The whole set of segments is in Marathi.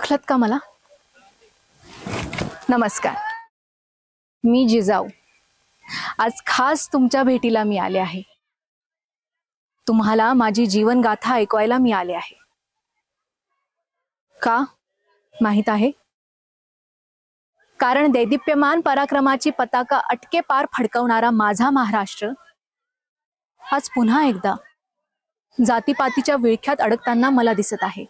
ओळखलत का मला? नमस्कार, मी जिजाऊ. आज खास तुमच्या भेटीला मी आले आहे. तुम्हाला माझी जीवनगाथा ऐकवायला मी आले आहे. का माहित आहे? कारण दैदिप्यमान पराक्रमाची पताका अटके पार फडकवणारा माझा महाराष्ट्र आज पुन्हा एकदा जातीपातीच्या विळख्यात अडकताना मला दिसत आहे.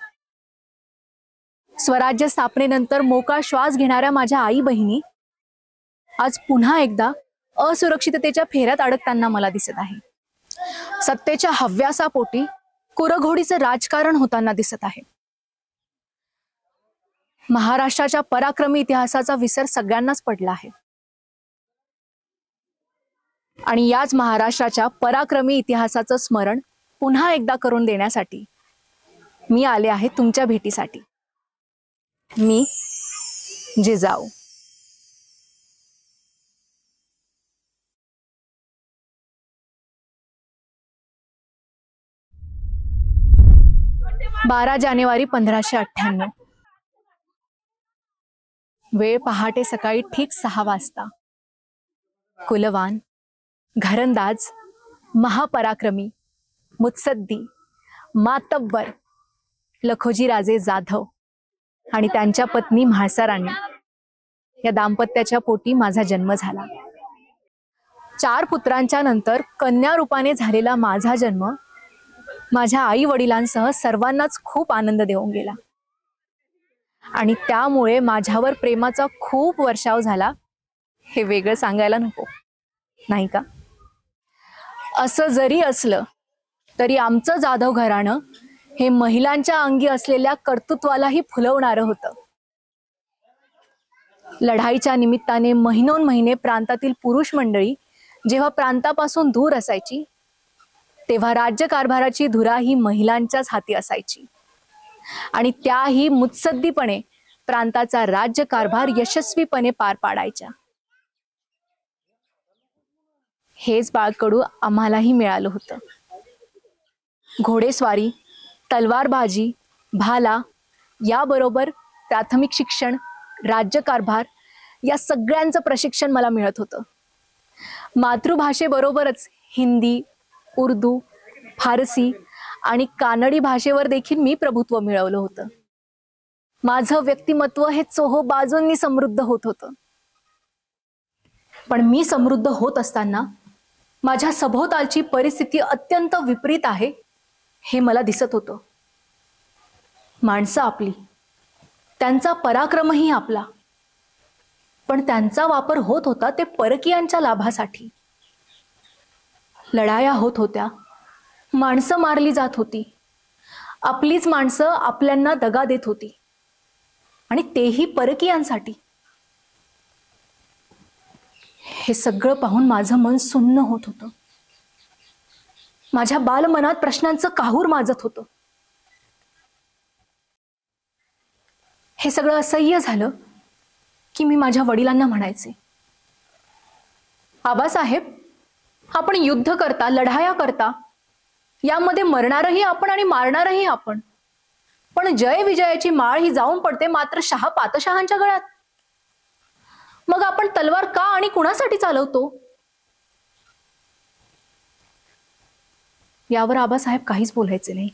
स्वराज्य स्थापनेनंतर मोकळा श्वास घेणाऱ्या माझ्या आई बहिणी आज पुन्हा एकदा असुरक्षिततेच्या फेऱ्यात अडकताना मला दिसत आहे. सत्तेच्या हव्यासापोटी कुरघोडीचं राजकारण होताना दिसत आहे. महाराष्ट्राच्या पराक्रमी इतिहासाचा विसर सगळ्यांनाच पडला आहे. आणि याच महाराष्ट्राच्या पराक्रमी इतिहासाचं स्मरण पुन्हा एकदा करून देण्यासाठी मी आले आहे तुमच्या भेटीसाठी. मी जिजाऊ. बारा जानेवारी 1598. वेळ पहाटे सकाळी ठीक 6 वाजता. कुलवान, घरंदाज, महापराक्रमी, मुत्सद्दी, मातब्बर लखोजीराजे जाधव आणि त्यांच्या पत्नी म्हाळसाराणी या दाम्पत्याच्या पोटी माझा जन्म झाला. 4 पुत्रांच्या नंतर कन्या रूपाने झालेला माझा जन्म माझ्या आई वडिलांसह सर्वांनाच खूप आनंद देऊन गेला. आणि त्यामुळे माझ्यावर प्रेमाचा खूप वर्षाव झाला हे वेगळं सांगायला नको, नाही का? असं जरी असलं तरी आमचं जाधव घराणं हे महिलांच्या अंगी असलेल्या कर्तृत्वालाही फुलवणारं होतं. लढाईच्या निमित्ताने महिनोन महिने प्रांतातील पुरुष मंडळी जेव्हा प्रांतापासून दूर असायची तेव्हा राज्यकारभाराची धुरा ही महिलांच्याच हाती असायची आणि त्याही मुत्सद्दीपणे प्रांताचा राज्यकारभार यशस्वीपणे पार पाडायच्या. हेच बाळकडू आम्हालाही मिळालं होतं. घोडेस्वारी, तलवारबाजी, भाला याबरोबर प्राथमिक शिक्षण, राज्यकारभार या सगळ्यांचं प्रशिक्षण मला मिळत होतं. मातृभाषेबरोबरच हिंदी, उर्दू, फारसी आणि कानडी भाषेवर देखील मी प्रभुत्व मिळवलं होतं. माझं व्यक्तिमत्व हे चोहो बाजूंनी समृद्ध होत होतं. पण मी समृद्ध होत असताना माझ्या सभोवतालची परिस्थिती अत्यंत विपरीत आहे हे मला दिसत होतं. माणसं आपली, त्यांचा पराक्रमही आपला, पण त्यांचा वापर होत होता ते परकीयांच्या लाभासाठी. लढाया होत होत्या, माणसं मारली जात होती, आपलीच माणसं आपल्यांना दगा देत होती आणि तेही परकीयांसाठी. हे सगळं पाहून माझं मन सुन्न होत होतं. माझ्या बालमनात प्रश्नांचं काहूर माजत होतं. हे सगळं असह्य झालं की मी माझ्या वडिलांना म्हणायचे, आबासाहेब, आपण युद्ध करता, लढाया करता, यामध्ये मरणारही आपण आणि मारणारही आपण, पण जय विजयाची माळ ही जाऊन पडते मात्र शहा पातशहांच्या गळ्यात. मग आपण तलवार का आणि कुणासाठी चालवतो? यावर आबासाहेब काहीच बोलायचे नाही.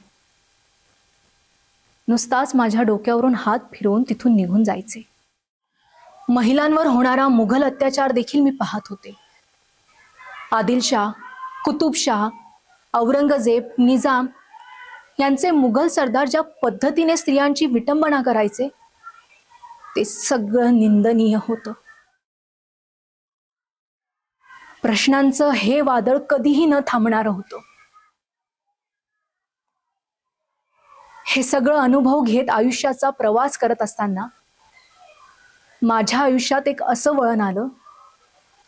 नुसताच माझ्या डोक्यावरून हात फिरवून तिथून निघून जायचे. महिलांवर होणारा मुघल अत्याचार देखील मी पाहत होते. आदिलशाह, कुतुबशाह, औरंगजेब, निजाम यांचे मुघल सरदार ज्या पद्धतीने स्त्रियांची विटंबना करायचे ते सगळं निंदनीय होतं. प्रश्नांचं हे वादळ कधीही न थांबणारं होतं. हे सगळं अनुभव घेत आयुष्याचा प्रवास करत असताना माझ्या आयुष्यात एक असं वळण आलं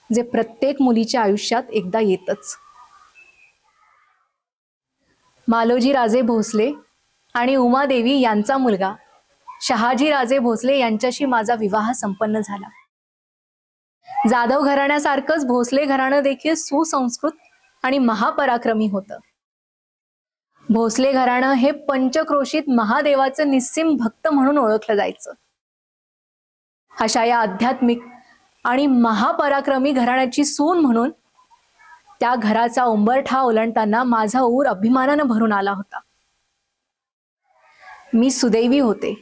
जे प्रत्येक मुलीच्या आयुष्यात एकदा येतच. मालोजीराजे भोसले आणि उमादेवी यांचा मुलगा शहाजीराजे भोसले यांच्याशी माझा विवाह संपन्न झाला. जाधव घराण्यासारखंच भोसले घराणं देखील सुसंस्कृत आणि महापराक्रमी होतं. भोसले घराणं हे पंचक्रोशीत महादेवाचं निस्सीम भक्त म्हणून ओळखलं जायचं. अशा या आध्यात्मिक आणि महापराक्रमी घराण्याची सून म्हणून त्या घराचा उंबरठा ओलांडताना माझा ऊर अभिमानानं भरून आला होता. मी सुदैवी होते,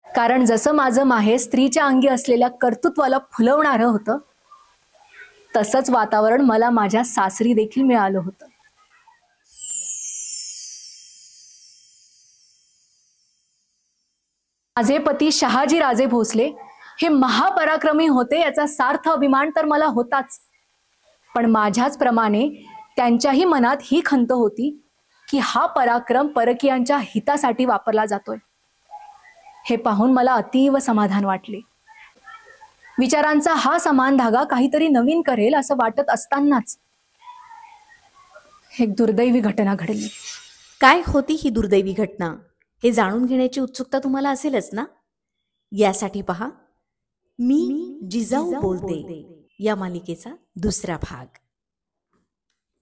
कारण जसं माझं माहेर स्त्रीच्या अंगी असलेल्या कर्तृत्वाला फुलवणारं होतं, तसंच वातावरण मला माझ्या सासरी देखील मिळालं होतं. माझे पती शहाजी राजे भोसले हे महापराक्रमी होते याचा सार्थ अभिमान तर मला होताच, पण माझ्याच प्रमाणे त्यांच्याही मनात ही खंत होती की हा पराक्रम परकीयांच्या हितासाठी वापरला जातोय. हे पाहून मला अतीव समाधान वाटले. विचारांचा हा समान धागा काहीतरी नवीन करेल असं वाटत असतानाच एक दुर्दैवी घटना घडली. काय होती ही दुर्दैवी घटना हे जाणून घेण्याची उत्सुकता तुम्हाला असेलच ना. यासाठी पहा मी जिजाऊ बोलते या मालिकेचा दुसरा भाग.